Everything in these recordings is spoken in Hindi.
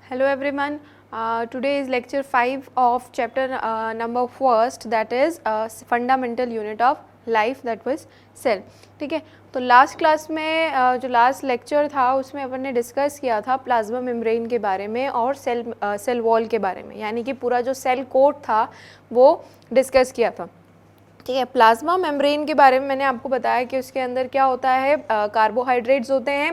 Hello everyone. Today is lecture 5 of chapter number first, that is fundamental unit of life, that was cell. ठीक है, तो लास्ट क्लास में जो लास्ट लेक्चर था उसमें अपन ने डिस्कस किया था प्लाज्मा मेम्ब्रेन के बारे में और सेल वॉल के बारे में, यानी कि पूरा जो सेल कोट था वो डिस्कस किया था. ठीक है, प्लाज्मा मेम्ब्रेन के बारे में मैंने आपको बताया कि उसके अंदर क्या होता है, कार्बोहाइड्रेट्स होते हैं,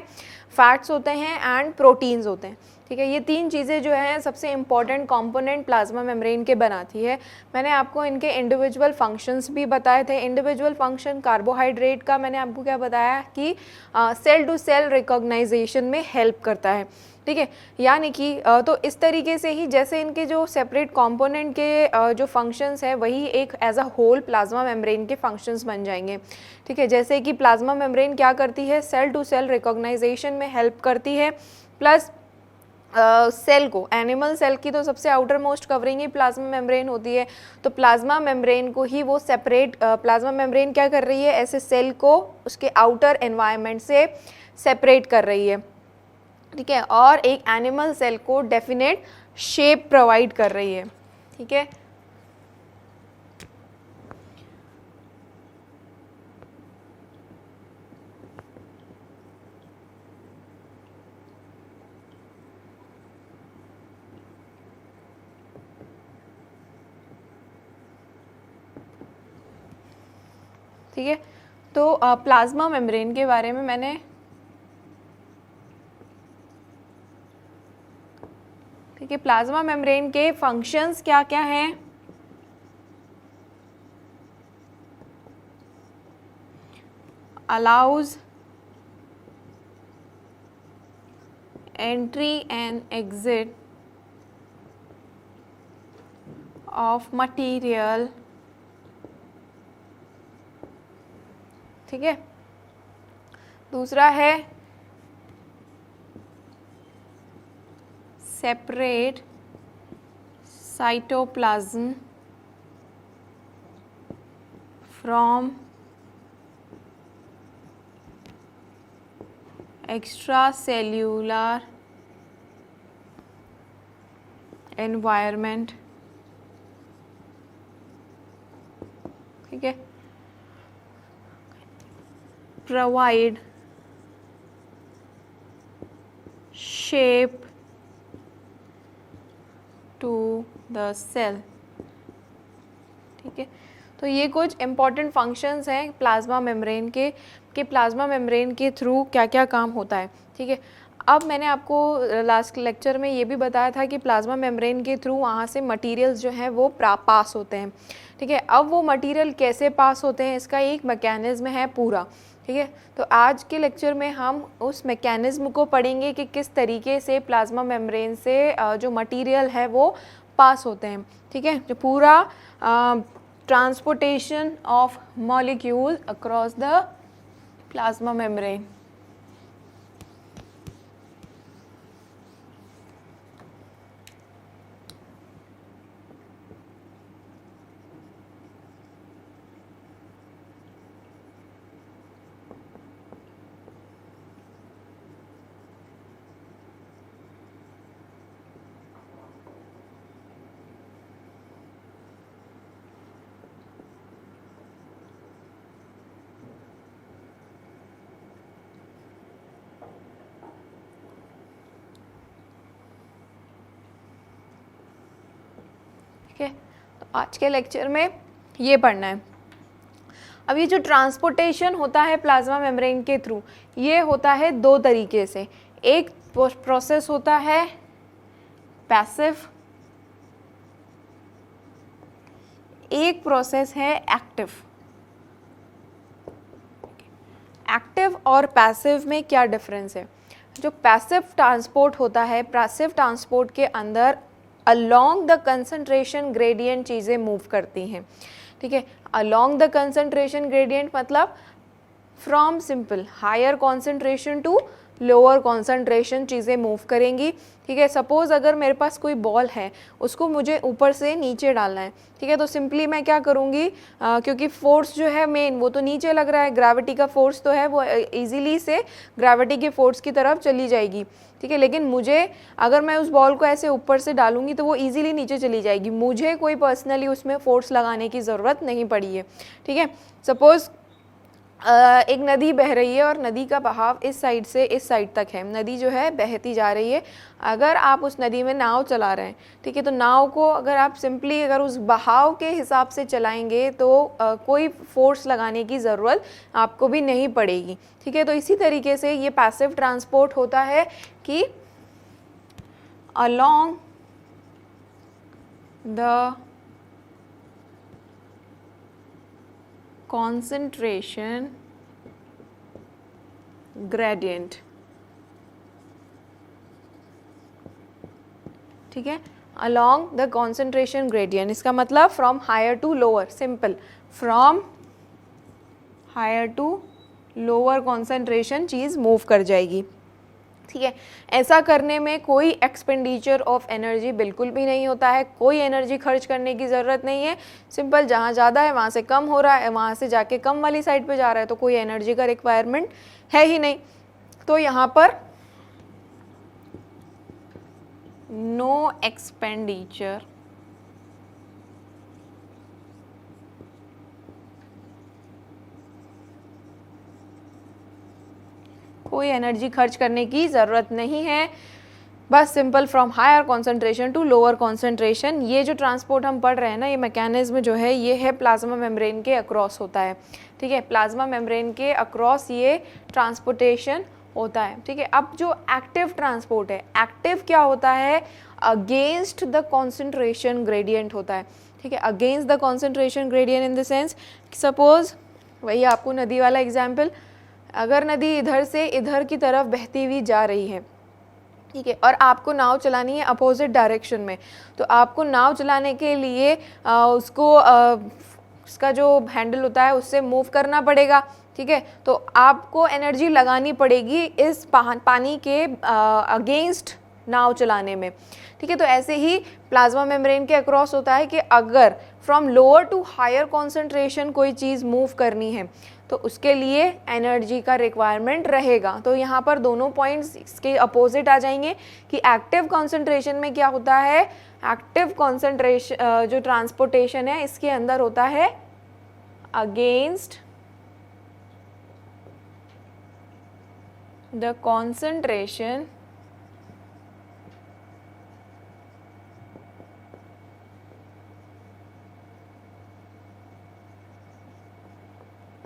फैट्स होते हैं एंड प्रोटीन्स होते हैं. ठीक है, ये तीन चीज़ें जो हैं सबसे इम्पॉर्टेंट कंपोनेंट प्लाज्मा मेम्ब्रेन के बनाती है. मैंने आपको इनके इंडिविजुअल फंक्शंस भी बताए थे. इंडिविजुअल फंक्शन कार्बोहाइड्रेट का मैंने आपको क्या बताया कि सेल टू सेल रिकॉग्नाइजेशन में हेल्प करता है. ठीक है, यानी कि तो इस तरीके से ही जैसे इनके जो सेपरेट कंपोनेंट के जो फंक्शंस हैं वही एक as a whole plasma membrane के फंक्शंस बन जाएंगे. ठीक है, जैसे कि प्लाज्मा मेम्ब्रेन क्या करती है, सेल टू सेल रिकॉग्नाइजेशन में हेल्प करती है, प्लस सेल को, एनिमल सेल की तो सबसे आउटर मोस्ट कवरिंग ही प्लाज्मा मेम्ब्रेन होती है. तो प्लाज्मा मेम्ब्रेन को ही वो सेपरेट, प्लाज्मा मेम्ब्रेन क्या कर रही है, ऐसे सेल को उसके आउटर एनवायरनमेंट से सेपरेट कर रही है. ठीक है, और एक एनिमल सेल को डेफिनेट शेप प्रोवाइड कर रही है. ठीक है, ठीक है. तो प्लाज्मा मेम्ब्रेन के बारे में मैंने ठीक है, प्लाज्मा मेम्ब्रेन के फंक्शंस क्या क्या हैं, allows entry and exit of material. ठीक है, दूसरा है separate cytoplasm from extra cellular environment. ठीक है, provide shape to the cell. ठीक है, तो ये कुछ इम्पॉर्टेंट फंक्शंस हैं प्लाज्मा मेम्ब्रेन के कि प्लाज्मा मेम्ब्रेन के थ्रू क्या क्या काम होता है. ठीक है, अब मैंने आपको लास्ट लेक्चर में ये भी बताया था कि प्लाज्मा मेम्ब्रेन के थ्रू वहाँ से मटेरियल्स जो हैं वो पास होते हैं. ठीक है, अब वो मटेरियल कैसे पास होते हैं इसका एक मैकेनिज्म है पूरा. ठीक है, तो आज के लेक्चर में हम उस मैकेनिज्म को पढ़ेंगे कि किस तरीके से प्लाज्मा मेम्ब्रेन से जो मटेरियल है वो पास होते हैं. ठीक है, जो पूरा transportation of molecule across the plasma membrane. ठीक है, तो आज के लेक्चर में ये पढ़ना है. अब ये जो ट्रांसपोर्टेशन होता है प्लाज्मा मेम्ब्रेन के थ्रू, ये होता है दो तरीके से. एक प्रोसेस होता है पैसिव, एक प्रोसेस है एक्टिव. एक्टिव और पैसिव में क्या डिफरेंस है? जो पैसिव ट्रांसपोर्ट होता है, पैसिव ट्रांसपोर्ट के अंदर अलोंग द कंसंट्रेशन ग्रेडियंट चीज़ें मूव करती हैं. ठीक है, अलोंग द कंसंट्रेशन ग्रेडियंट मतलब from simple higher concentration to lower concentration चीज़ें मूव करेंगी। ठीक है, सपोज़ अगर मेरे पास कोई बॉल है, उसको मुझे ऊपर से नीचे डालना है। ठीक है, तो सिंपली मैं क्या करूँगी, क्योंकि फोर्स जो है मेन वो तो नीचे लग रहा है, ग्रेविटी का फोर्स तो है, वो ईजिली से ग्रेविटी के फोर्स की तरफ चली जाएगी। ठीक है, लेकिन मुझे अगर मैं उस बॉल को ऐसे ऊपर से डालूंगी तो वो इजीली नीचे चली जाएगी, मुझे कोई पर्सनली उसमें फोर्स लगाने की ज़रूरत नहीं पड़ी है। ठीक है, सपोज़ एक नदी बह रही है और नदी का बहाव इस साइड से इस साइड तक है, नदी जो है बहती जा रही है। अगर आप उस नदी में नाव चला रहे हैं, ठीक है, तो नाव को अगर आप सिंपली अगर उस बहाव के हिसाब से चलाएंगे तो कोई फोर्स लगाने की ज़रूरत आपको भी नहीं पड़ेगी। ठीक है, तो इसी तरीके से ये पैसिव ट्रांसपोर्ट होता है कि along the concentration gradient। ठीक है, along the concentration gradient, इसका मतलब from higher to lower, simple from higher to lower concentration cheese move कर जाएगी। ठीक है, ऐसा करने में कोई एक्सपेंडिचर ऑफ एनर्जी बिल्कुल भी नहीं होता है, कोई एनर्जी खर्च करने की ज़रूरत नहीं है। सिंपल जहाँ ज़्यादा है वहाँ से कम हो रहा है, वहाँ से जाके कम वाली साइड पे जा रहा है, तो कोई एनर्जी का रिक्वायरमेंट है ही नहीं। तो यहाँ पर नो एक्सपेंडिचर कोई एनर्जी खर्च करने की ज़रूरत नहीं है, बस simple from higher concentration to lower concentration. ये जो ट्रांसपोर्ट हम पढ़ रहे हैं ना, ये मैकेनिज्म जो है ये है प्लाज्मा मेम्ब्रेन के अक्रॉस होता है। ठीक है, प्लाज्मा मेम्ब्रेन के अक्रॉस ये ट्रांसपोर्टेशन होता है। ठीक है, अब जो एक्टिव ट्रांसपोर्ट है, एक्टिव क्या होता है, अगेंस्ट द कॉन्सेंट्रेशन ग्रेडियंट होता है। ठीक है, against the concentration gradient in the sense, suppose वही आपको नदी वाला एग्जाम्पल, अगर नदी इधर से इधर की तरफ बहती हुई जा रही है, ठीक है, और आपको नाव चलानी है अपोजिट डायरेक्शन में, तो आपको नाव चलाने के लिए उसका जो हैंडल होता है उससे मूव करना पड़ेगा। ठीक है, तो आपको एनर्जी लगानी पड़ेगी इस पानी के अगेंस्ट नाव चलाने में। ठीक है, तो ऐसे ही प्लाज्मा मेम्ब्रेन के अक्रॉस होता है कि अगर from lower to higher concentration कोई चीज़ मूव करनी है तो उसके लिए एनर्जी का रिक्वायरमेंट रहेगा। तो यहाँ पर दोनों पॉइंट्स इसके अपोजिट आ जाएंगे कि एक्टिव कॉन्सेंट्रेशन में क्या होता है, एक्टिव कॉन्सेंट्रेशन जो ट्रांसपोर्टेशन है इसके अंदर होता है अगेंस्ट द कॉन्सेंट्रेशन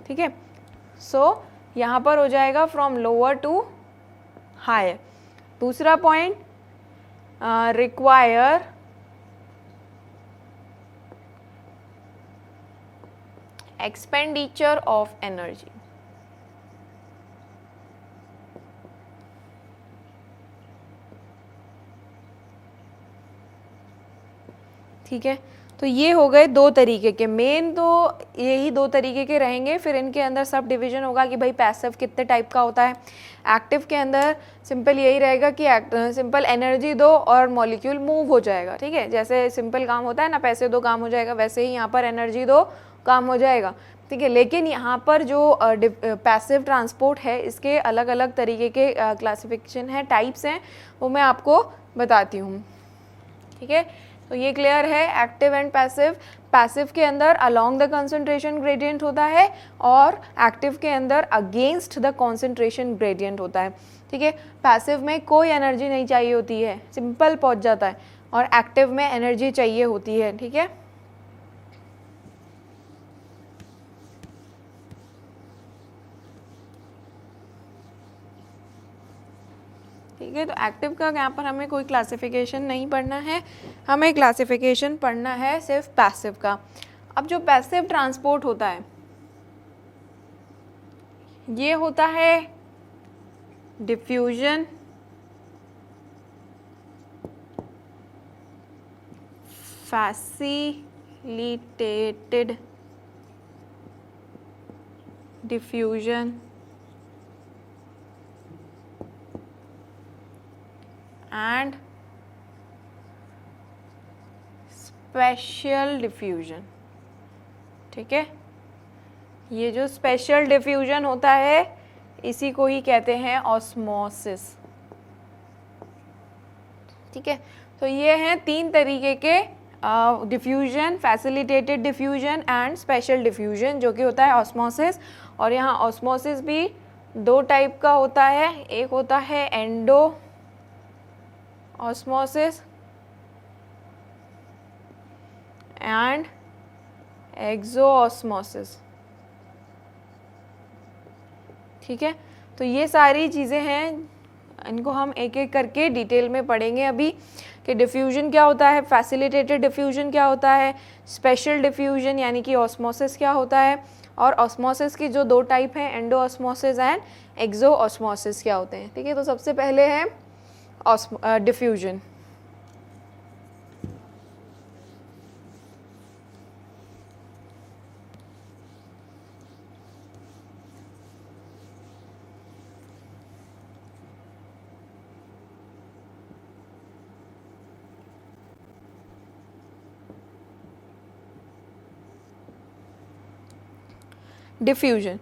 ठीक है, सो यहाँ पर हो जाएगा फ्रॉम लोअर टू हायर। दूसरा point, require expenditure of energy. ठीक है, तो ये हो गए दो तरीके के, मेन तो यही दो तरीके के रहेंगे, फिर इनके अंदर सब डिवीजन होगा कि भाई पैसिव कितने टाइप का होता है। एक्टिव के अंदर सिंपल यही रहेगा कि सिंपल एनर्जी दो और मॉलिक्यूल मूव हो जाएगा। ठीक है, जैसे सिंपल काम होता है ना, पैसे दो काम हो जाएगा, वैसे ही यहाँ पर एनर्जी दो काम हो जाएगा। ठीक है, लेकिन यहाँ पर जो पैसिव ट्रांसपोर्ट है इसके अलग अलग तरीके के क्लासिफिकेशन है, टाइप्स हैं, वो मैं आपको बताती हूँ। ठीक है, तो ये क्लियर है एक्टिव एंड पैसिव। पैसिव के अंदर अलोंग द कंसंट्रेशन ग्रेडियंट होता है और एक्टिव के अंदर अगेंस्ट द कंसंट्रेशन ग्रेडियंट होता है। ठीक है, पैसिव में कोई एनर्जी नहीं चाहिए होती है, सिंपल पहुंच जाता है, और एक्टिव में एनर्जी चाहिए होती है। ठीक है, ठीक है, तो एक्टिव का यहाँ पर हमें कोई क्लासिफिकेशन नहीं पढ़ना है, हमें क्लासिफिकेशन पढ़ना है सिर्फ पैसिव का। अब जो पैसिव ट्रांसपोर्ट होता है ये होता है diffusion, facilitated diffusion and special diffusion. ठीक है, ये जो स्पेशल डिफ्यूजन होता है इसी को ही कहते हैं ऑस्मोसिस। ठीक है, तो ये हैं तीन तरीके के diffusion, facilitated diffusion and special diffusion, जो कि होता है ऑस्मोसिस। और यहाँ ऑस्मोसिस भी दो टाइप का होता है, एक होता है endo osmosis and exo osmosis. ठीक है, तो ये सारी चीज़ें हैं, इनको हम एक एक करके डिटेल में पढ़ेंगे अभी कि डिफ्यूजन क्या होता है, फैसिलिटेटेड डिफ्यूजन क्या होता है, स्पेशल डिफ्यूजन यानी कि ऑस्मोसिस क्या होता है, और ऑस्मोसिस की जो दो टाइप हैं endo osmosis and exo osmosis क्या होते हैं। ठीक है, तो सबसे पहले है डिफ्यूजन। डिफ्यूजन,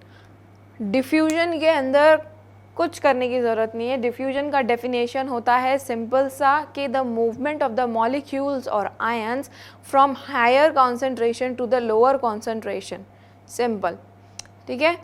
डिफ्यूजन के अंदर कुछ करने की ज़रूरत नहीं है। डिफ्यूजन का डेफिनेशन होता है सिंपल सा कि the movement of the molecules और ions from higher concentration to the lower concentration, simple. ठीक है,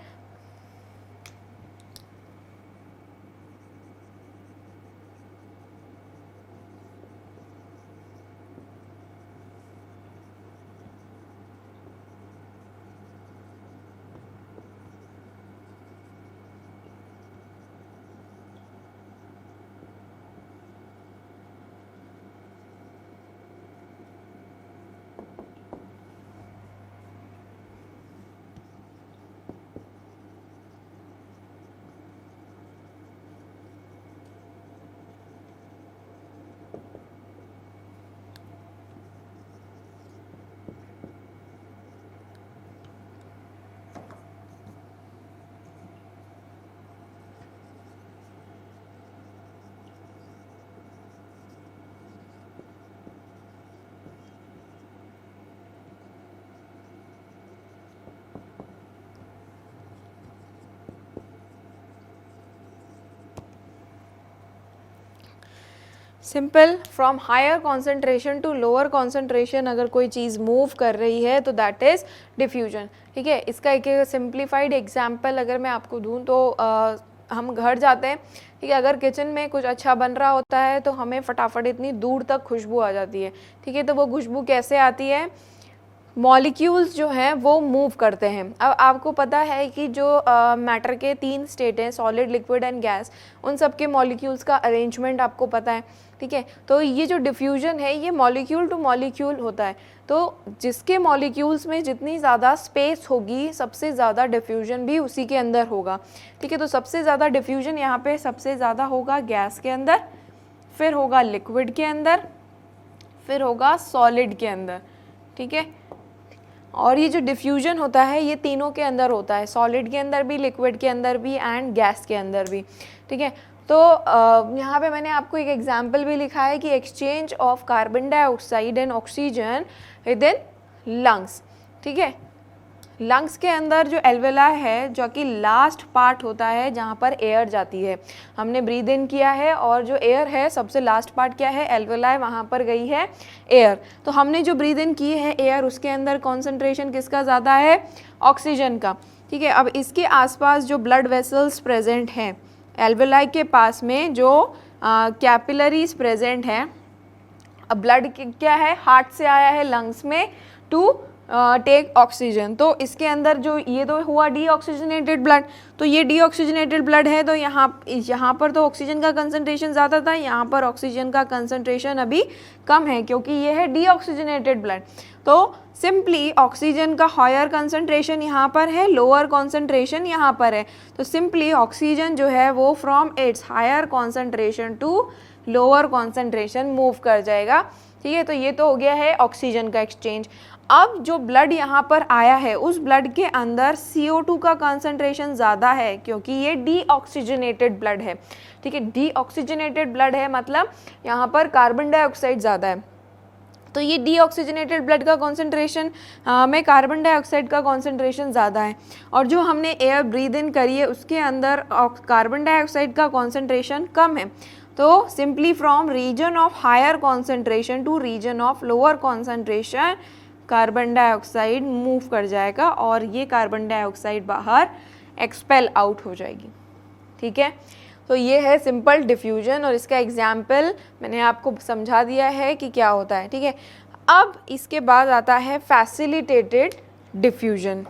simple, from higher concentration to lower concentration अगर कोई चीज़ मूव कर रही है तो दैट इज़ डिफ्यूजन। ठीक है, इसका एक सिंप्लीफाइड एग्जांपल अगर मैं आपको दूं तो हम घर जाते हैं, ठीक है, अगर किचन में कुछ अच्छा बन रहा होता है तो हमें फटाफट इतनी दूर तक खुशबू आ जाती है। ठीक है, तो वो खुशबू कैसे आती है, मॉलिक्यूल्स जो हैं वो मूव करते हैं। अब आपको पता है कि जो मैटर के तीन स्टेट हैं, सॉलिड, लिक्विड एंड गैस, उन सब के मॉलिक्यूल्स का अरेंजमेंट आपको पता है। ठीक है, तो ये जो डिफ्यूजन है ये मॉलिक्यूल टू मॉलिक्यूल होता है। तो जिसके मॉलिक्यूल्स में जितनी ज़्यादा स्पेस होगी सबसे ज़्यादा डिफ्यूजन भी उसी के अंदर होगा। ठीक है, तो सबसे ज़्यादा डिफ्यूजन यहाँ पे सबसे ज़्यादा होगा गैस के अंदर, फिर होगा लिक्विड के अंदर, फिर होगा सॉलिड के अंदर। ठीक है, और ये जो डिफ्यूजन होता है ये तीनों के अंदर होता है, सॉलिड के अंदर भी, लिक्विड के अंदर भी एंड गैस के अंदर भी। ठीक है, तो यहाँ पे मैंने आपको एक एग्जांपल भी लिखा है कि exchange of carbon dioxide and oxygen with in lungs. ठीक है, लंग्स के अंदर जो एल्वेलाई है जो कि लास्ट पार्ट होता है जहाँ पर एयर जाती है, हमने ब्रीद इन किया है और जो एयर है सबसे लास्ट पार्ट क्या है, एल्वेलाई, वहाँ पर गई है एयर। तो हमने जो ब्रीद इन की है एयर, उसके अंदर कॉन्सेंट्रेशन किसका ज़्यादा है, ऑक्सीजन का। ठीक है, अब इसके आसपास जो ब्लड वेसल्स प्रेजेंट हैं, एल्वेलाई के पास में जो कैपिलरीज प्रेजेंट हैं, अब ब्लड क्या है, हार्ट से आया है लंग्स में टू टेक ऑक्सीजन, तो इसके अंदर जो ये तो हुआ डीऑक्सीजनेटेड ब्लड, तो ये डीऑक्सीजनेटेड ब्लड है तो यहाँ पर तो ऑक्सीजन का कंसंट्रेशन ज़्यादा था, यहाँ पर ऑक्सीजन का कंसंट्रेशन अभी कम है क्योंकि ये है डीऑक्सीजनेटेड ब्लड। तो सिंपली ऑक्सीजन का हायर कंसंट्रेशन यहाँ पर है, लोअर कंसंट्रेशन यहाँ पर है, तो सिंपली ऑक्सीजन जो है वो from its higher concentration to lower concentration move कर जाएगा। ठीक है, तो ये तो हो गया है ऑक्सीजन का एक्सचेंज। अब जो ब्लड यहाँ पर आया है उस ब्लड के अंदर CO2 का कंसंट्रेशन ज़्यादा है क्योंकि ये डीऑक्सीजनेटेड ब्लड है, ठीक है। डीऑक्सीजनेटेड ब्लड है मतलब यहाँ पर कार्बन डाइऑक्साइड ज़्यादा है, तो ये डीऑक्सीजनेटेड ब्लड का कॉन्सेंट्रेशन में कार्बन डाइऑक्साइड का कॉन्सेंट्रेशन ज़्यादा है, और जो हमने एयर ब्रीद इन करी है उसके अंदर कार्बन डाइऑक्साइड का कॉन्सेंट्रेशन कम है। तो simply from region of higher concentration to region of lower concentration carbon dioxide move कर जाएगा और ये कार्बन डाइऑक्साइड बाहर एक्सपेल आउट हो जाएगी, ठीक है। तो ये है सिंपल डिफ्यूजन और इसका एग्जाम्पल मैंने आपको समझा दिया है कि क्या होता है, ठीक है। अब इसके बाद आता है फैसिलिटेटेड डिफ्यूजन।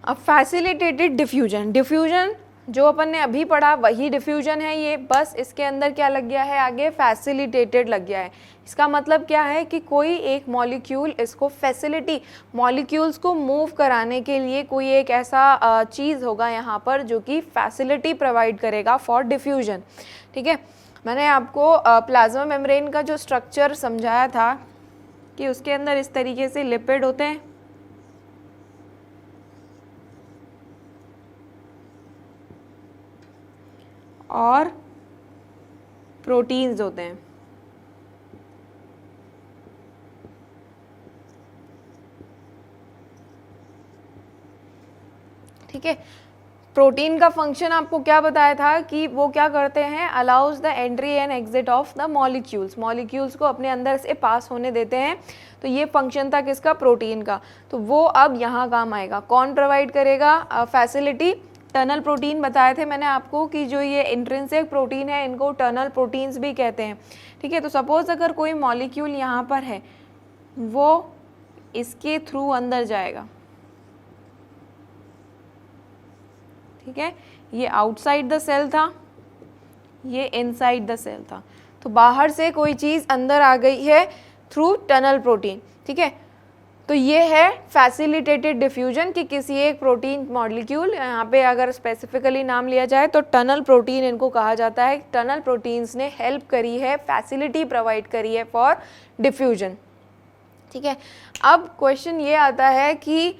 अब फैसिलिटेटेड डिफ्यूजन, डिफ्यूजन जो अपन ने अभी पढ़ा वही डिफ्यूजन है ये, बस इसके अंदर क्या लग गया है आगे, फैसिलिटेटेड लग गया है। इसका मतलब क्या है कि कोई एक मॉलिक्यूल, इसको फैसिलिटी, मॉलिक्यूल्स को मूव कराने के लिए कोई एक ऐसा चीज़ होगा यहाँ पर जो कि फैसिलिटी प्रोवाइड करेगा फॉर डिफ्यूजन, ठीक है। मैंने आपको प्लाज्मा मेम्ब्रेन का जो स्ट्रक्चर समझाया था कि उसके अंदर इस तरीके से लिपिड होते हैं और प्रोटीन्स होते हैं, ठीक है। प्रोटीन का फंक्शन आपको क्या बताया था कि वो क्या करते हैं, allows the entry and exit of the molecules, molecules को अपने अंदर से पास होने देते हैं। तो ये फंक्शन था किसका, प्रोटीन का। तो वो अब यहाँ काम आएगा, कौन प्रोवाइड करेगा फैसिलिटी, टनल प्रोटीन बताए थे मैंने आपको कि जो ये इंट्रिंसिक प्रोटीन है इनको टनल प्रोटीन्स भी कहते हैं, ठीक है। तो सपोज अगर कोई मॉलिक्यूल यहाँ पर है वो इसके थ्रू अंदर जाएगा, ठीक है। ये आउटसाइड द सेल था, ये इनसाइड द सेल था, तो बाहर से कोई चीज़ अंदर आ गई है थ्रू टनल प्रोटीन, ठीक है। तो ये है फैसिलिटेटेड डिफ्यूजन कि किसी एक प्रोटीन मॉलिक्यूल, यहाँ पे अगर स्पेसिफिकली नाम लिया जाए तो टनल प्रोटीन इनको कहा जाता है, टनल प्रोटीन्स ने हेल्प करी है, फैसिलिटी प्रोवाइड करी है फॉर डिफ्यूजन, ठीक है। अब क्वेश्चन ये आता है कि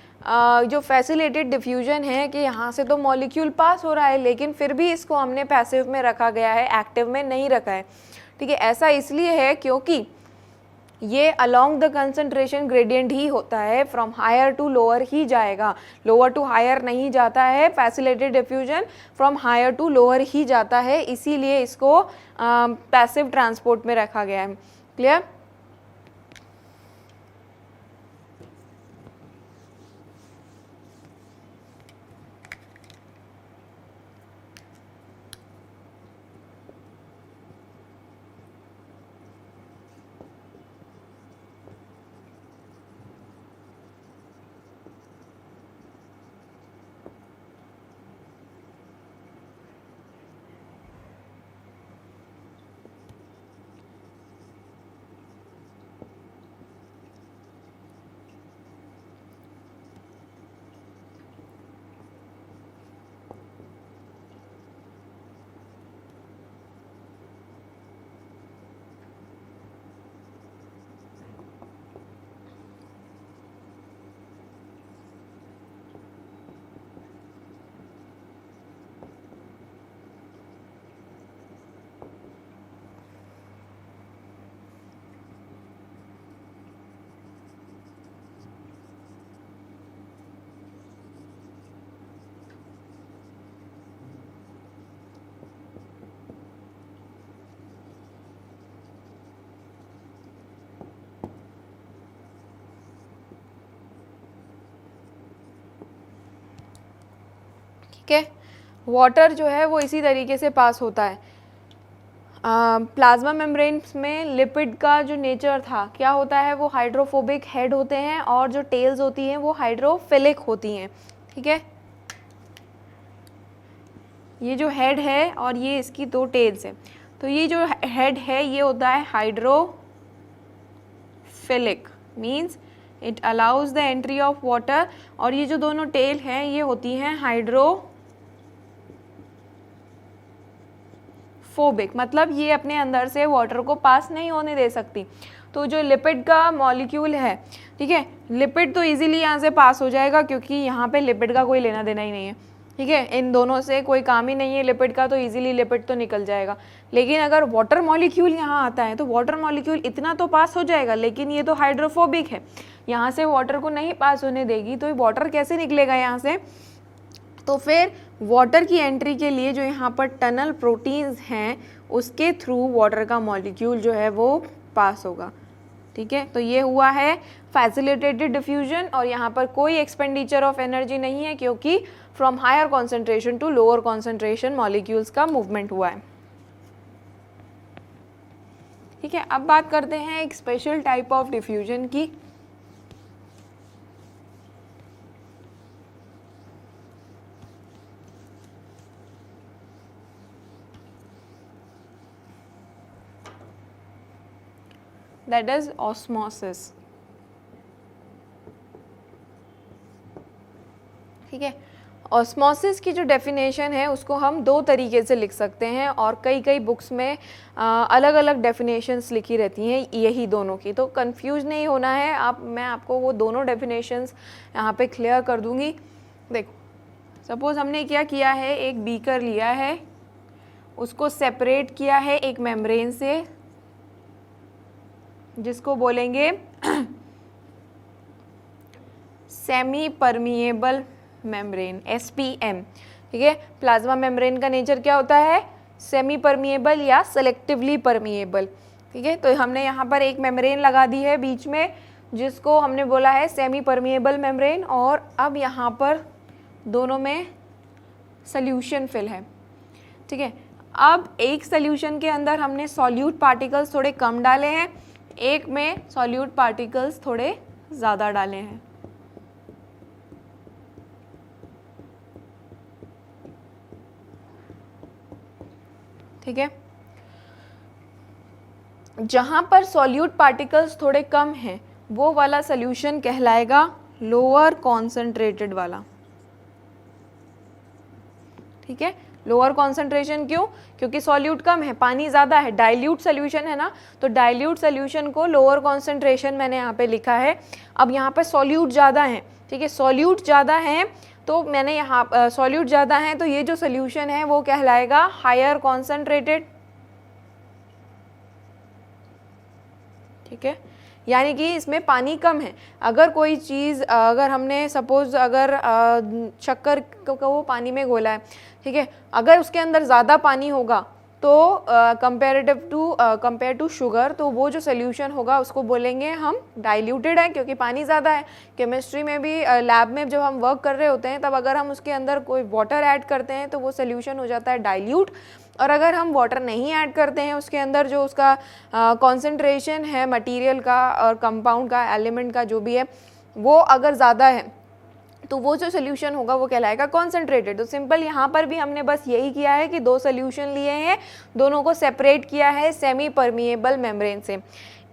जो फैसिलिटेटेड डिफ्यूजन है कि यहाँ से तो मॉलिक्यूल पास हो रहा है लेकिन फिर भी इसको हमने पैसिव में रखा गया है, एक्टिव में नहीं रखा है, ठीक है। ऐसा इसलिए है क्योंकि ये अलोंग द कंसंट्रेशन ग्रेडियंट ही होता है, फ्रॉम हायर टू लोअर ही जाएगा, लोअर टू हायर नहीं जाता है। Facilitated diffusion from higher to lower ही जाता है, इसीलिए इसको पैसिव ट्रांसपोर्ट में रखा गया है। क्लियर? ठीक है, वाटर जो है वो इसी तरीके से पास होता है। प्लाज्मा मेम्ब्रेन्स में लिपिड का जो नेचर था क्या होता है, वो हाइड्रोफोबिक हेड होते हैं और जो टेल्स होती हैं वो हाइड्रोफिलिक होती हैं, ठीक है। ये जो हेड है और ये इसकी दो टेल्स हैं, तो ये जो हेड है ये होता है hydrophilic, means it allows the entry of water, और ये जो दोनों टेल हैं ये होती हैं हाइड्रोफोबिक, मतलब ये अपने अंदर से वाटर को पास नहीं होने दे सकती। तो जो लिपिड का मॉलिक्यूल है, ठीक है, लिपिड तो इजीली यहाँ से पास हो जाएगा क्योंकि यहाँ पे लिपिड का कोई लेना देना ही नहीं है, ठीक है, इन दोनों से कोई काम ही नहीं है लिपिड का, तो इजीली लिपिड तो निकल जाएगा। लेकिन अगर वाटर मॉलिक्यूल यहाँ आता है तो वाटर मॉलिक्यूल इतना तो पास हो जाएगा, लेकिन ये तो हाइड्रोफोबिक है, यहाँ से वाटर को नहीं पास होने देगी, तो वाटर कैसे निकलेगा यहाँ से। तो फिर वाटर की एंट्री के लिए जो यहाँ पर टनल प्रोटीन्स हैं उसके थ्रू वाटर का मॉलिक्यूल जो है वो पास होगा, ठीक है। तो ये हुआ है फैसिलिटेटेड डिफ्यूजन, और यहाँ पर कोई एक्सपेंडिचर ऑफ एनर्जी नहीं है क्योंकि from higher concentration to lower concentration molecules का मूवमेंट हुआ है, ठीक है। अब बात करते हैं एक स्पेशल टाइप ऑफ डिफ्यूजन की। That is osmosis, ठीक है। ऑस्मोसिस की जो डेफिनेशन है उसको हम दो तरीके से लिख सकते हैं, और कई बुक्स में अलग अलग डेफिनेशंस लिखी रहती हैं यही दोनों की, तो कंफ्यूज नहीं होना है आप, मैं आपको वो दोनों डेफिनेशंस यहाँ पे क्लियर कर दूँगी। देखो, सपोज़ हमने क्या किया है, एक बीकर लिया है, उसको सेपरेट किया है एक मेम्ब्रेन से जिसको बोलेंगे सेमी परमिएबल मेम्ब्रेन, SPM, ठीक है। प्लाज्मा मेम्ब्रेन का नेचर क्या होता है, सेमी परमिएबल या सेलेक्टिवली परमिएबल, ठीक है। तो हमने यहाँ पर एक मेम्ब्रेन लगा दी है बीच में जिसको हमने बोला है सेमी परमिएबल मेम्ब्रेन, और अब यहाँ पर दोनों में सल्यूशन फिल है, ठीक है। अब एक सल्यूशन के अंदर हमने सॉल्यूट पार्टिकल्स थोड़े कम डाले हैं, एक में सॉल्यूट पार्टिकल्स थोड़े ज़्यादा डाले हैं, ठीक है। जहाँ पर सॉल्यूट पार्टिकल्स थोड़े कम हैं वो वाला सॉल्यूशन कहलाएगा लोअर कॉन्सेंट्रेटेड वाला, ठीक है। लोअर कॉन्सेंट्रेशन क्यों, क्योंकि सॉल्यूट कम है, पानी ज़्यादा है, डाइल्यूट सॉल्यूशन है ना, तो डाइल्यूट सॉल्यूशन को लोअर कॉन्सेंट्रेशन मैंने यहाँ पे लिखा है। अब यहाँ पे सॉल्यूट ज़्यादा है, ठीक है, सॉल्यूट ज़्यादा है, तो मैंने यहाँ सॉल्यूट ज़्यादा है तो ये जो सॉल्यूशन है वो कहलाएगा हायर कॉन्सेंट्रेटेड, ठीक है। यानी कि इसमें पानी कम है। अगर कोई चीज़, अगर हमने सपोज़ अगर शक्कर को वो पानी में घोला है, ठीक है, अगर उसके अंदर ज़्यादा पानी होगा तो कंपेयर टू शुगर, तो वो जो सोल्यूशन होगा उसको बोलेंगे हम डाइल्यूटेड है, क्योंकि पानी ज़्यादा है। केमिस्ट्री में भी लैब में जब हम वर्क कर रहे होते हैं तब अगर हम उसके अंदर कोई वाटर ऐड करते हैं तो वो सोल्यूशन हो जाता है डाइल्यूट, और अगर हम वाटर नहीं ऐड करते हैं उसके अंदर जो उसका कॉन्सेंट्रेशन है मटेरियल का और कंपाउंड का, एलिमेंट का जो भी है, वो अगर ज़्यादा है तो वो जो सोल्यूशन होगा वो कहलाएगा कॉन्सेंट्रेटेड। तो सिंपल यहाँ पर भी हमने बस यही किया है कि दो सोल्यूशन लिए हैं, दोनों को सेपरेट किया है सेमी परमिएबल मेम्ब्रेन से।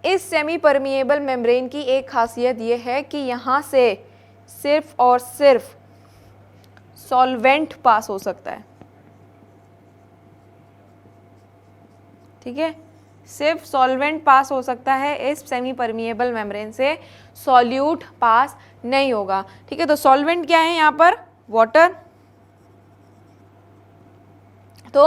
इस सेमी परमिएबल मेम्ब्रेन की एक खासियत ये है कि यहाँ से सिर्फ और सिर्फ सॉल्वेंट पास हो सकता है, ठीक है, सिर्फ सॉल्वेंट पास हो सकता है इस सेमी परमिएबल मेम्ब्रेन से, सॉल्यूट पास नहीं होगा, ठीक है। तो सॉल्वेंट क्या है यहाँ पर, वाटर। तो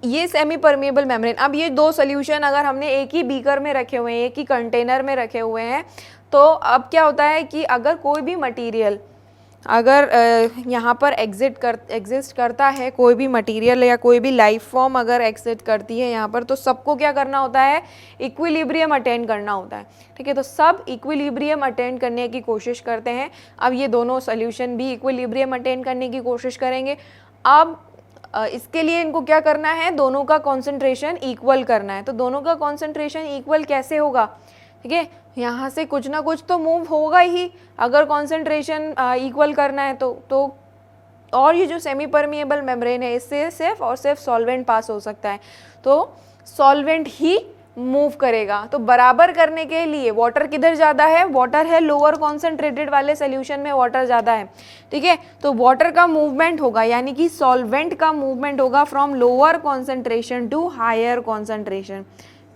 ये सेमी परमिएबल मेम्ब्रेन, अब ये दो सोल्यूशन अगर हमने एक ही बीकर में रखे हुए हैं, एक ही कंटेनर में रखे हुए हैं, तो अब क्या होता है कि अगर कोई भी मटेरियल अगर यहाँ पर एग्जिस्ट करता है, कोई भी मटेरियल या कोई भी लाइफ फॉर्म अगर एग्जिस्ट करती है यहाँ पर, तो सबको क्या करना होता है, इक्विलिब्रियम अटेंड करना होता है, ठीक है। तो सब इक्विलिब्रियम अटेंड करने की कोशिश करते हैं। अब ये दोनों सोल्यूशन भी इक्विलिब्रियम अटेंड करने की कोशिश करेंगे। अब इसके लिए इनको क्या करना है, दोनों का कॉन्सेंट्रेशन इक्वल करना है। तो दोनों का कॉन्सेंट्रेशन इक्वल कैसे होगा, ठीक है, यहाँ से कुछ ना कुछ तो मूव होगा ही अगर कॉन्सेंट्रेशन इक्वल करना है तो और ये जो सेमी परमिएबल मेम्ब्रेन है इससे सिर्फ और सिर्फ सॉल्वेंट पास हो सकता है, तो सॉल्वेंट ही मूव करेगा। तो बराबर करने के लिए वाटर किधर ज़्यादा है, वाटर है लोअर कॉन्सेंट्रेटेड वाले सोल्यूशन में वाटर ज़्यादा है, ठीक है, तो वाटर का मूवमेंट होगा यानी कि सॉल्वेंट का मूवमेंट होगा from lower concentration to higher concentration,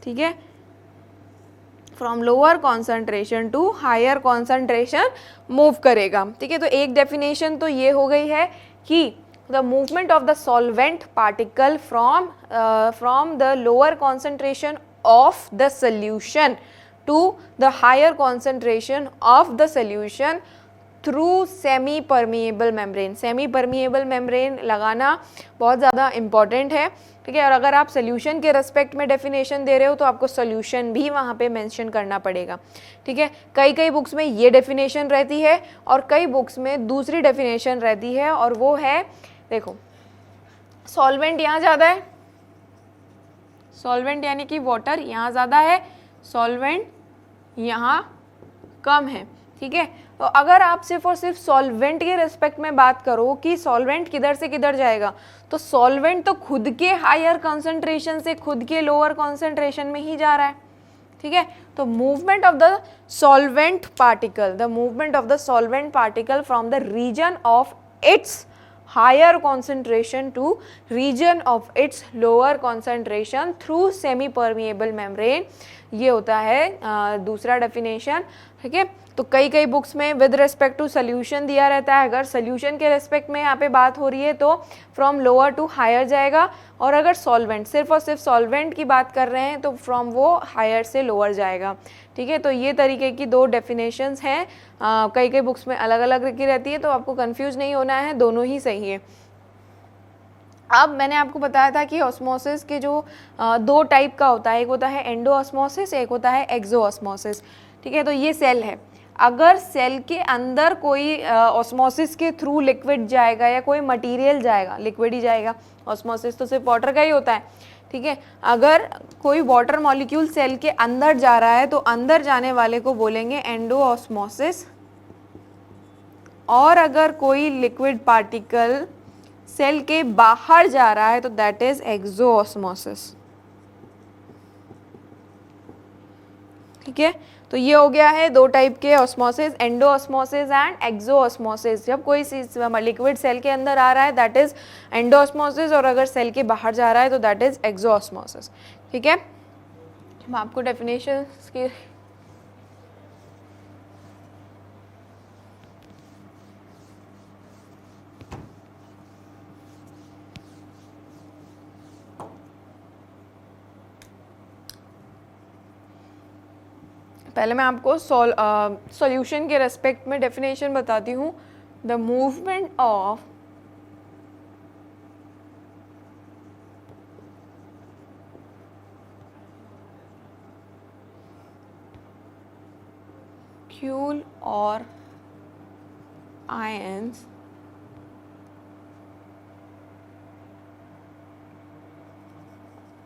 ठीक है, from lower concentration to higher concentration move करेगा, ठीक है। तो एक डेफिनेशन तो ये हो गई है कि the movement of the solvent particle from the lower concentration of the solution to the higher concentration of the solution through semi permeable membrane। semi permeable membrane लगाना बहुत ज़्यादा important है, ठीक है, और अगर आप सोल्यूशन के रेस्पेक्ट में डेफिनेशन दे रहे हो तो आपको सोल्यूशन भी वहाँ पे मेंशन करना पड़ेगा, ठीक है। कई बुक्स में ये डेफिनेशन रहती है और कई बुक्स में दूसरी डेफिनेशन रहती है, और वो है, देखो सॉल्वेंट यहाँ ज़्यादा है, सॉल्वेंट यानी कि वाटर यहाँ ज़्यादा है, सॉल्वेंट यहाँ कम है, ठीक है। तो अगर आप सिर्फ और सिर्फ सॉल्वेंट के रेस्पेक्ट में बात करो कि सॉल्वेंट किधर से किधर जाएगा, तो सॉल्वेंट तो खुद के हायर कंसंट्रेशन से खुद के लोअर कंसंट्रेशन में ही जा रहा है, ठीक है। तो movement of the solvent particle, the movement of the solvent particle from the region of its higher concentration to region of its lower concentration through semi permeable membrane, ये होता है दूसरा डेफिनेशन, ठीक है। तो कई बुक्स में विद रिस्पेक्ट टू सोल्यूशन दिया रहता है, अगर सोल्यूशन के रेस्पेक्ट में यहाँ पे बात हो रही है तो फ्रॉम लोअर टू हायर जाएगा, और अगर सॉल्वेंट सिर्फ और सिर्फ सॉल्वेंट की बात कर रहे हैं तो फ्रॉम वो हायर से लोअर जाएगा, ठीक है। तो ये तरीके की दो डेफिनेशंस हैं, कई बुक्स में अलग अलग की रहती है, तो आपको कंफ्यूज नहीं होना है, दोनों ही सही है। अब मैंने आपको बताया था कि ऑस्मोसिस के जो दो टाइप का होता है, एक होता है एंडोऑस्मोसिस, एक होता है एक्सोऑस्मोसिस, ठीक है। तो ये सेल है, अगर सेल के अंदर कोई ऑस्मोसिस के थ्रू लिक्विड जाएगा या कोई मटेरियल जाएगा, लिक्विड ही जाएगा, ऑस्मोसिस तो सिर्फ वाटर का ही होता है, ठीक है। अगर कोई वाटर मॉलिक्यूल सेल के अंदर जा रहा है तो अंदर जाने वाले को बोलेंगे एंडोऑस्मोसिस, और अगर कोई लिक्विड पार्टिकल सेल के बाहर जा रहा है तो दैट इज एक्सोऑस्मोसिस, ठीक है। तो ये हो गया है दो टाइप के ऑस्मोसिस, एंडोऑस्मोसिस एंड एक्सोऑस्मोसिस। जब कोई लिक्विड सेल के अंदर आ रहा है दैट इज एंडोऑस्मोसिस, और अगर सेल के बाहर जा रहा है तो दैट इज एक्सोऑस्मोसिस, ठीक है। मैं आपको डेफिनेशन की पहले मैं आपको सॉल्यूशन के रेस्पेक्ट में डेफिनेशन बताती हूँ। The movement of molecule or ions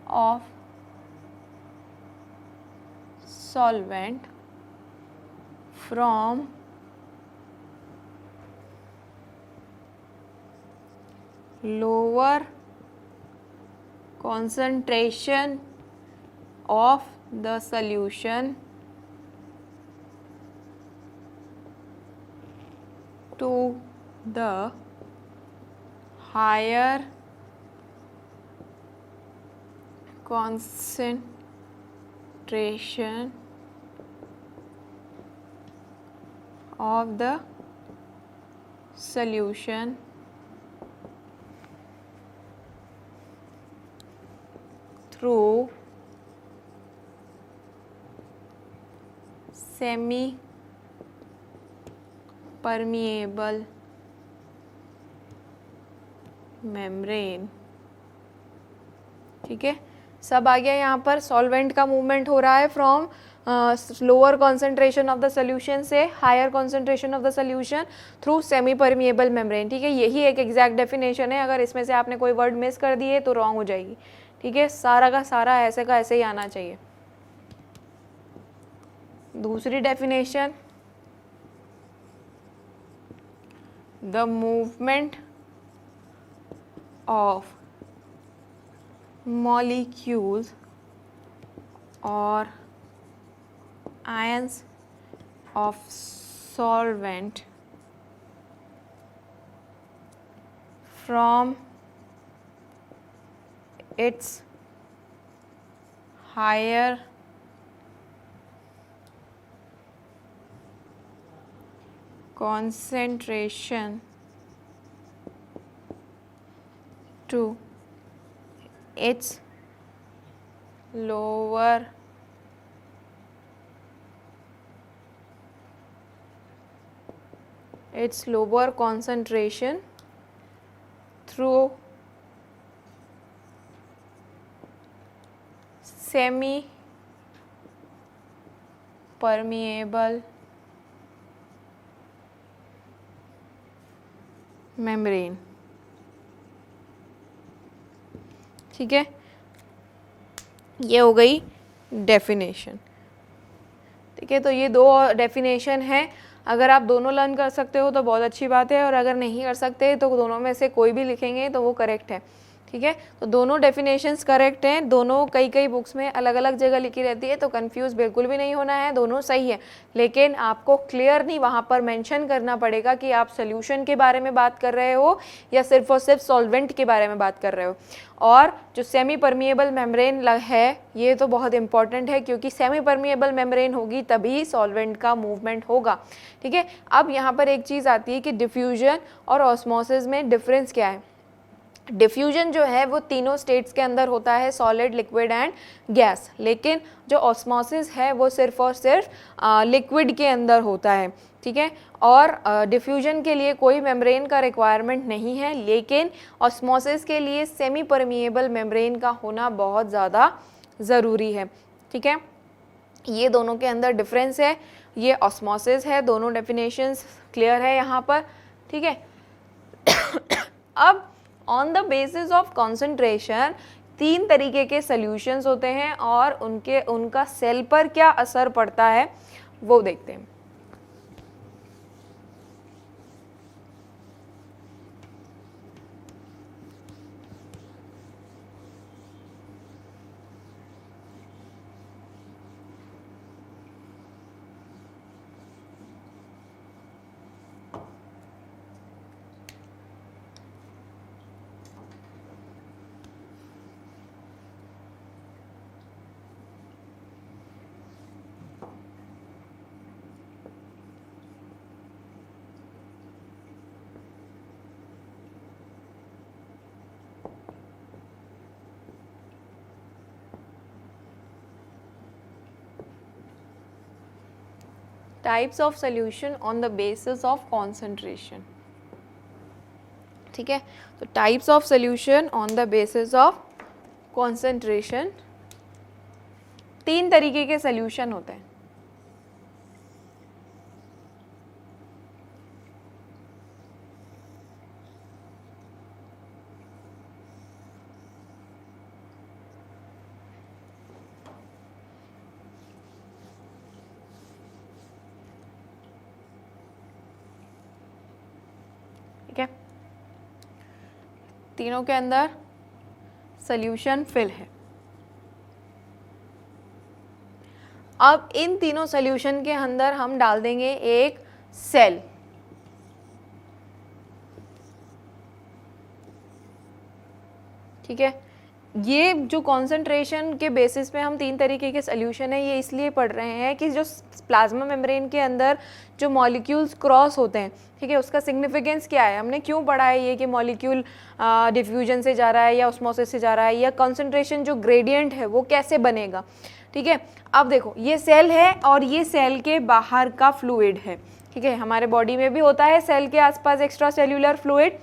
of solvent from lower concentration of the solution to the higher concentration of the solution through semi permeable membrane। ठीक है, सब आ गया। यहाँ पर सॉल्वेंट का मूवमेंट हो रहा है from lower concentration of the solution से higher concentration of the solution through semi permeable membrane. ठीक है, यही एक एग्जैक्ट डेफिनेशन है। अगर इसमें से आपने कोई वर्ड मिस कर दिए तो रॉन्ग हो जाएगी। ठीक है, सारा का सारा ऐसे का ऐसे ही आना चाहिए। दूसरी definition, the movement of molecules or ions of solvent from its higher concentration to its lower concentration through semi permeable membrane। ठीक है, ये हो गई डेफिनेशन। ठीक है, तो ये दो डेफिनेशन है। अगर आप दोनों लर्न कर सकते हो तो बहुत अच्छी बात है, और अगर नहीं कर सकते तो दोनों में से कोई भी लिखेंगे तो वो करेक्ट है। ठीक है, तो दोनों डेफिनेशंस करेक्ट हैं। दोनों कई कई बुक्स में अलग अलग जगह लिखी रहती है, तो कंफ्यूज बिल्कुल भी नहीं होना है, दोनों सही है। लेकिन आपको क्लियरली वहाँ पर मेंशन करना पड़ेगा कि आप सोल्यूशन के बारे में बात कर रहे हो या सिर्फ और सिर्फ सॉल्वेंट के बारे में बात कर रहे हो। और जो सेमी परमिएबल मेम्ब्रेन है ये तो बहुत इंपॉर्टेंट है, क्योंकि सेमी परमिएबल मेम्ब्रेन होगी तभी सॉल्वेंट का मूवमेंट होगा। ठीक है, अब यहाँ पर एक चीज़ आती है कि डिफ्यूजन और ऑस्मोसिस में डिफरेंस क्या है। डिफ्यूजन जो है वो तीनों स्टेट्स के अंदर होता है, सॉलिड, लिक्विड एंड गैस। लेकिन जो ऑस्मोसिस है वो सिर्फ और सिर्फ लिक्विड के अंदर होता है। ठीक है, और डिफ्यूजन के लिए कोई मेम्ब्रेन का रिक्वायरमेंट नहीं है, लेकिन ऑस्मोसिस के लिए सेमी परमिएबल मेम्ब्रेन का होना बहुत ज़्यादा ज़रूरी है। ठीक है, ये दोनों के अंदर डिफरेंस है, ये ऑस्मोसिस है। दोनों डेफिनेशंस क्लियर है यहाँ पर। ठीक है, अब on the basis of concentration तीन तरीके के सॉल्यूशंस होते हैं, और उनका सेल पर क्या असर पड़ता है वो देखते हैं। Types of solution on the basis of concentration. ठीक है, तो types of solution on the basis of concentration, तीन तरीके के सोल्यूशन होते हैं। तीनों के अंदर सॉल्यूशन फिल है। अब इन तीनों सॉल्यूशन के अंदर हम डाल देंगे एक सेल। ठीक है, ये जो कॉन्सेंट्रेशन के बेसिस पे हम तीन तरीके के सोल्यूशन है, ये इसलिए पढ़ रहे हैं कि जो प्लाज्मा मेम्ब्रेन के अंदर जो मॉलिक्यूल्स क्रॉस होते हैं, ठीक है, उसका सिग्निफिकेंस क्या है, हमने क्यों पढ़ा है ये कि मॉलिक्यूल डिफ्यूजन से जा रहा है या ऑस्मोसिस से जा रहा है, या कॉन्सेंट्रेशन जो ग्रेडियंट है वो कैसे बनेगा। ठीक है, अब देखो ये सेल है और ये सेल के बाहर का फ्लूइड है। ठीक है, हमारे बॉडी में भी होता है सेल के आसपास एक्स्ट्रा सेल्यूलर फ्लूइड,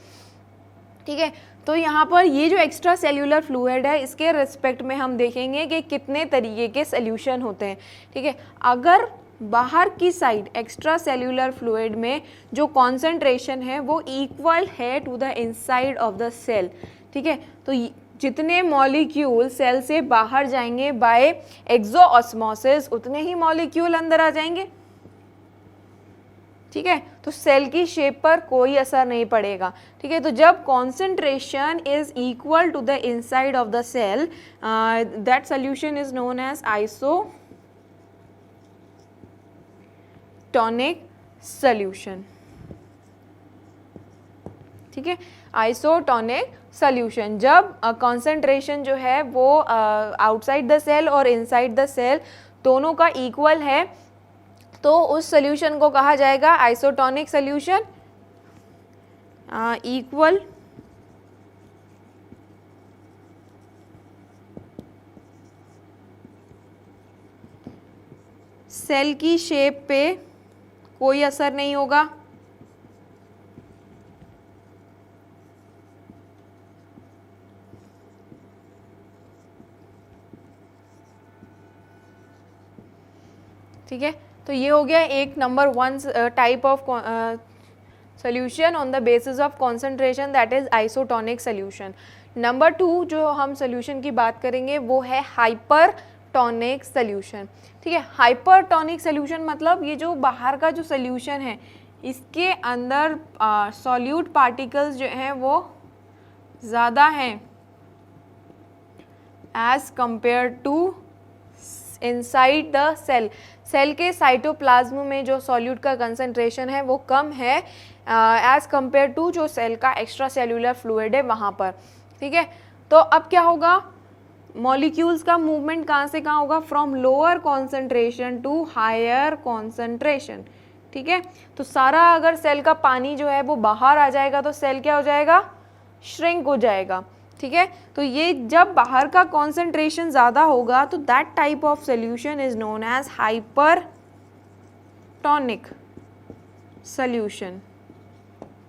ठीक है। तो यहाँ पर ये जो एक्स्ट्रा सेल्यूलर फ्लूइड है इसके रिस्पेक्ट में हम देखेंगे कि कितने तरीके के सोल्यूशन होते हैं। ठीक है, अगर बाहर की साइड एक्स्ट्रा सेल्यूलर फ्लूइड में जो कॉन्सेंट्रेशन है वो इक्वल है to the inside of the cell, ठीक है, तो जितने मॉलिक्यूल सेल से बाहर जाएंगे बाय एक्सोऑस्मोसिस उतने ही मॉलिक्यूल अंदर आ जाएंगे। ठीक है, तो सेल की शेप पर कोई असर नहीं पड़ेगा। ठीक है, तो जब concentration is equal to the inside of the cell, that solution is known as isotonic solution. ठीक है, आइसोटोनिक सोल्यूशन जब कॉन्सेंट्रेशन जो है वो आउटसाइड द सेल और इनसाइड द सेल दोनों का इक्वल है तो उस सोल्यूशन को कहा जाएगा आइसोटोनिक सोल्यूशन। इक्वल सेल की शेप पे कोई असर नहीं होगा, ठीक है। तो ये हो गया एक number 1 type of solution on the basis of concentration, that is isotonic solution. Number 2 जो हम सोल्यूशन की बात करेंगे वो है हाइपरटोनिक सोल्यूशन। ठीक है, हाइपरटोनिक सोल्यूशन मतलब ये जो बाहर का जो सोल्यूशन है इसके अंदर सॉल्यूट पार्टिकल्स जो हैं वो ज़्यादा हैं as compare to inside the cell. Cell के साइटोप्लाज्म में जो सॉल्यूट का कंसंट्रेशन है वो कम है एज कंपेयर टू जो सेल का एक्स्ट्रा सेल्यूलर फ्लूइड है वहाँ पर। ठीक है, तो अब क्या होगा, मॉलिक्यूल्स का मूवमेंट कहाँ से कहाँ होगा, from lower concentration to higher concentration. ठीक है, तो सारा अगर सेल का पानी जो है वो बाहर आ जाएगा तो सेल क्या हो जाएगा, श्रिंक हो जाएगा। ठीक है, तो ये जब बाहर का कॉन्सेंट्रेशन ज़्यादा होगा तो that type of solution is known as hypertonic solution.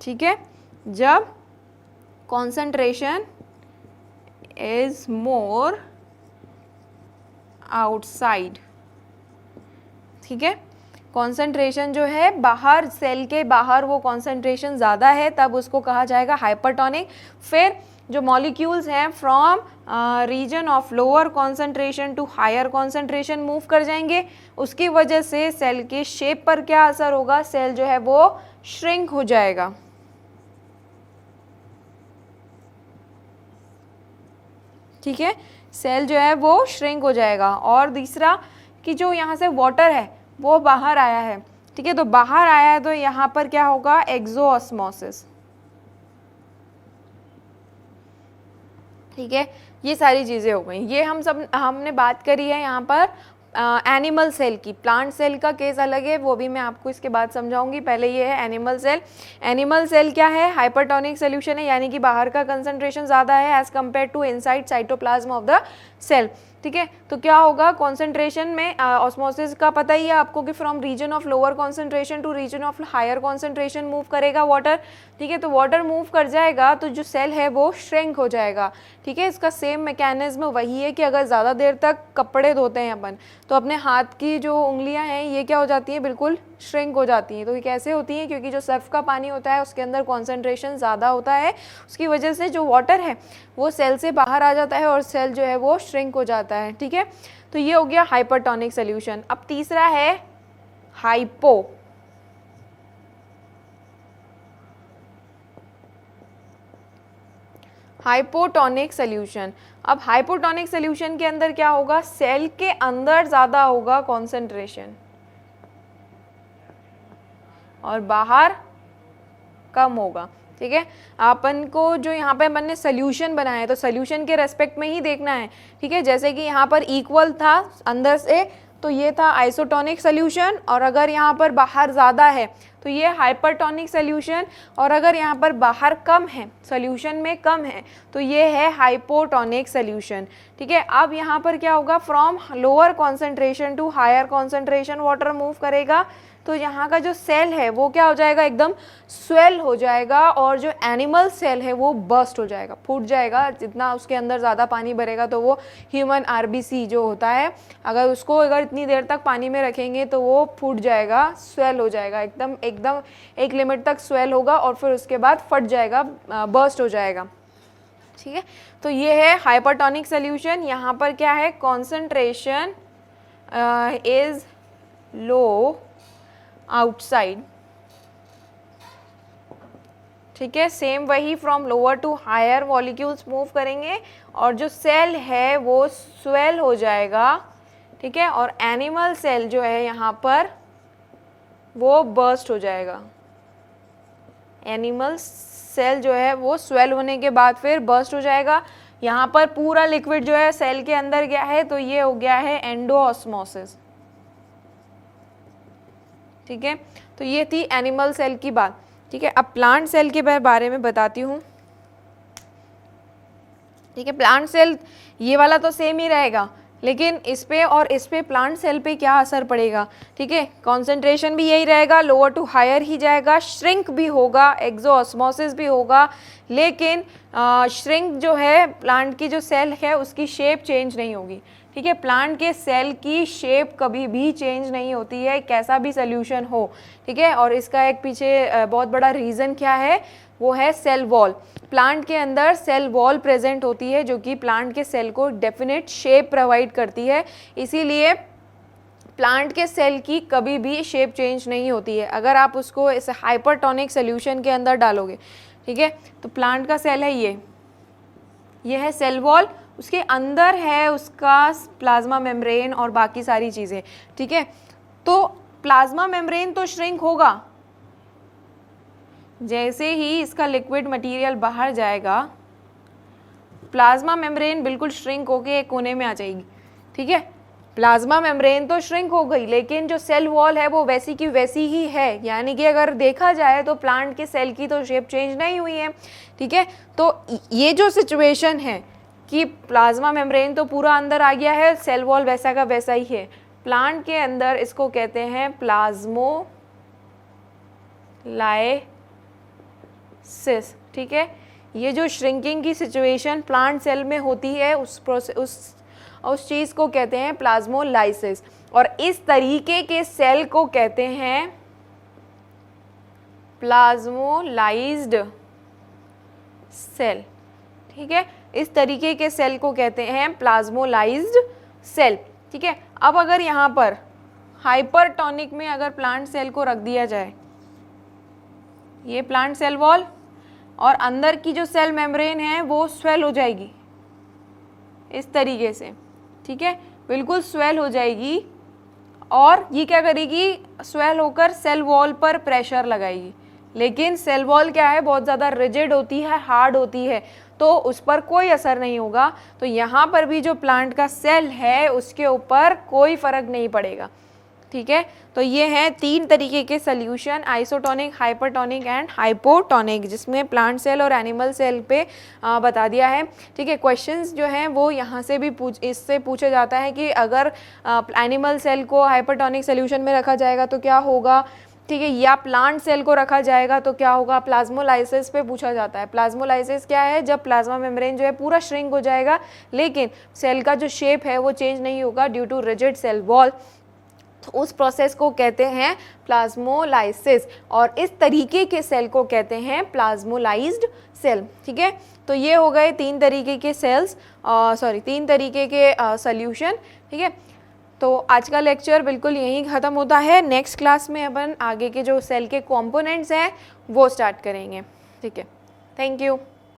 ठीक है, जब कॉन्सेंट्रेशन इज मोर आउटसाइड। ठीक है, कॉन्सेंट्रेशन जो है बाहर सेल के बाहर वो कॉन्सेंट्रेशन ज़्यादा है तब उसको कहा जाएगा हाइपरटोनिक। फिर जो मॉलिक्यूल्स हैं from region of lower concentration to higher concentration move कर जाएंगे, उसकी वजह से सेल के शेप पर क्या असर होगा, सेल जो है वो श्रिंक हो जाएगा। ठीक है, सेल जो है वो श्रिंक हो जाएगा। और तीसरा कि जो यहाँ से वाटर है वो बाहर आया है। ठीक है, तो बाहर आया है तो यहाँ पर क्या होगा, एक्सोऑस्मोसिस। ठीक है, ये सारी चीज़ें हो गई। ये हमने बात करी है यहाँ पर एनिमल सेल की। प्लांट सेल का केस अलग है, वो भी मैं आपको इसके बाद समझाऊंगी। पहले ये है एनिमल सेल। एनिमल सेल क्या है, हाइपरटोनिक सोल्यूशन है, यानी कि बाहर का कंसंट्रेशन ज़्यादा है as compare to inside cytoplasm of the cell. ठीक है, तो क्या होगा, कॉन्सेंट्रेशन में ऑस्मोसिस का पता ही है आपको कि from region of lower concentration to region of higher concentration move करेगा वाटर। ठीक है, तो वाटर मूव कर जाएगा तो जो सेल है वो श्रिंक हो जाएगा। ठीक है, इसका सेम मैकेनिज्म वही है कि अगर ज़्यादा देर तक कपड़े धोते हैं अपन तो अपने हाथ की जो उंगलियां हैं ये क्या हो जाती हैं, बिल्कुल श्रिंक हो जाती हैं। तो ये कैसे होती हैं, क्योंकि जो सर्फ का पानी होता है उसके अंदर कॉन्सेंट्रेशन ज़्यादा होता है, उसकी वजह से जो वाटर है वो सेल से बाहर आ जाता है और सेल जो है वो श्रिंक हो जाता है। ठीक है, तो ये हो गया हाइपरटोनिक सोल्यूशन। अब तीसरा है हाइपोटोनिक सोल्यूशन। अब हाइपोटोनिक सोल्यूशन के अंदर क्या होगा, सेल के अंदर ज़्यादा होगा कॉन्सेंट्रेशन और बाहर कम होगा। ठीक है, अपन को जो यहाँ पे अपन ने सोल्यूशन बनाया है तो सोल्यूशन के रेस्पेक्ट में ही देखना है। ठीक है, जैसे कि यहाँ पर इक्वल था अंदर से तो ये था आइसोटोनिक सोल्यूशन, और अगर यहाँ पर बाहर ज़्यादा है तो ये हाइपरटोनिक सोल्यूशन, और अगर यहाँ पर बाहर कम है, सोल्यूशन में कम है, तो ये है हाइपोटोनिक सोल्यूशन। ठीक है, अब यहाँ पर क्या होगा, from lower concentration to higher concentration water move करेगा। तो यहाँ का जो सेल है वो क्या हो जाएगा, एकदम स्वेल हो जाएगा, और जो एनिमल सेल है वो बर्स्ट हो जाएगा, फूट जाएगा। जितना उसके अंदर ज़्यादा पानी भरेगा तो वो ह्यूमन आरबीसी जो होता है, अगर इतनी देर तक पानी में रखेंगे तो वो फूट जाएगा, स्वेल हो जाएगा, एकदम एकदम एक लिमिट तक स्वेल होगा और फिर उसके बाद फट जाएगा, बर्स्ट हो जाएगा। ठीक है, तो ये है हाइपरटोनिक सोल्यूशन। यहाँ पर क्या है, कॉन्सेंट्रेशन इज लो आउटसाइड। ठीक है, सेम वही from lower to higher molecules move करेंगे और जो सेल है वो स्वेल हो जाएगा। ठीक है, और एनिमल सेल जो है यहाँ पर वो बर्स्ट हो जाएगा। एनिमल सेल जो है वो स्वेल होने के बाद फिर बर्स्ट हो जाएगा। यहाँ पर पूरा लिक्विड जो है सेल के अंदर गया है, तो ये हो गया है एंडोऑस्मोसिस। ठीक है, तो ये थी एनिमल सेल की बात। ठीक है, अब प्लांट सेल के बारे में बताती हूँ। ठीक है, प्लांट सेल ये वाला तो सेम ही रहेगा, लेकिन इस पे और इस पे प्लांट सेल पे क्या असर पड़ेगा। ठीक है, कॉन्सेंट्रेशन भी यही रहेगा, लोअर टू हायर ही जाएगा, श्रिंक भी होगा, एक्सोऑस्मोसिस भी होगा, लेकिन श्रिंक जो है प्लांट की जो सेल है उसकी शेप चेंज नहीं होगी। ठीक है, प्लांट के सेल की शेप कभी भी चेंज नहीं होती है, कैसा भी सोल्यूशन हो। ठीक है, और इसका एक पीछे बहुत बड़ा रीज़न क्या है, वो है सेल वॉल। प्लांट के अंदर सेल वॉल प्रेजेंट होती है जो कि प्लांट के सेल को डेफिनेट शेप प्रोवाइड करती है, इसीलिए प्लांट के सेल की कभी भी शेप चेंज नहीं होती है। अगर आप उसको इस हाइपरटोनिक सोल्यूशन के अंदर डालोगे, ठीक है, तो प्लांट का सेल है ये है सेल वॉल, उसके अंदर है उसका प्लाज्मा मेम्ब्रेन और बाकी सारी चीज़ें। ठीक है, तो प्लाज्मा मेम्ब्रेन तो श्रिंक होगा, जैसे ही इसका लिक्विड मटेरियल बाहर जाएगा प्लाज्मा मेम्ब्रेन बिल्कुल श्रिंक होके एक कोने में आ जाएगी। ठीक है, प्लाज्मा मेम्ब्रेन तो श्रिंक हो गई, लेकिन जो सेल वॉल है वो वैसी की वैसी ही है, यानी कि अगर देखा जाए तो प्लांट के सेल की तो शेप चेंज नहीं हुई है। ठीक है, तो ये जो सिचुएशन है कि प्लाज्मा मेम्ब्रेन तो पूरा अंदर आ गया है, सेल वॉल वैसा का वैसा ही है, प्लांट के अंदर इसको कहते हैं प्लाज्मोलाइसिस। ठीक है, ये जो श्रिंकिंग की सिचुएशन प्लांट सेल में होती है उस चीज़ को कहते हैं प्लाज्मोलाइसिस, और इस तरीके के सेल को कहते हैं प्लाज्मोलाइज्ड सेल। ठीक है, इस तरीके के सेल को कहते हैं प्लाज्मोलाइज्ड सेल। ठीक है, अब अगर यहाँ पर हाइपरटोनिक में अगर प्लांट सेल को रख दिया जाए, ये प्लांट सेल वॉल और अंदर की जो सेल मेम्ब्रेन है वो स्वेल हो जाएगी इस तरीके से। ठीक है, बिल्कुल स्वेल हो जाएगी, और ये क्या करेगी, स्वेल होकर सेल वॉल पर प्रेशर लगाएगी, लेकिन सेल वॉल क्या है, बहुत ज़्यादा रिजिड होती है, हार्ड होती है, तो उस पर कोई असर नहीं होगा। तो यहाँ पर भी जो प्लांट का सेल है उसके ऊपर कोई फर्क नहीं पड़ेगा। ठीक है, तो ये हैं 3 तरीके के solution, isotonic, hypertonic and hypotonic, जिसमें प्लांट सेल और एनिमल सेल पे बता दिया है। ठीक है, क्वेश्चंस जो हैं वो यहाँ से भी इससे पूछा जाता है कि अगर एनिमल सेल को हाइपरटोनिक सोल्यूशन में रखा जाएगा तो क्या होगा। ठीक है, या प्लांट सेल को रखा जाएगा तो क्या होगा। प्लाज्मोलाइसिस पे पूछा जाता है। प्लाज्मोलाइसिस क्या है, जब प्लाज्मा मेम्ब्रेन जो है पूरा श्रिंक हो जाएगा, लेकिन सेल का जो शेप है वो चेंज नहीं होगा due to rigid cell wall, तो उस प्रोसेस को कहते हैं प्लाज्मोलाइसिस, और इस तरीके के सेल को कहते हैं प्लाज्मोलाइज्ड सेल। ठीक है, तो ये हो गए 3 तरीके के सेल्स, 3 तरीके के सोल्यूशन। ठीक है, तो आज का लेक्चर बिल्कुल यहीं ख़त्म होता है। नेक्स्ट क्लास में अपन आगे के जो सेल के कंपोनेंट्स हैं वो स्टार्ट करेंगे। ठीक है, थैंक यू।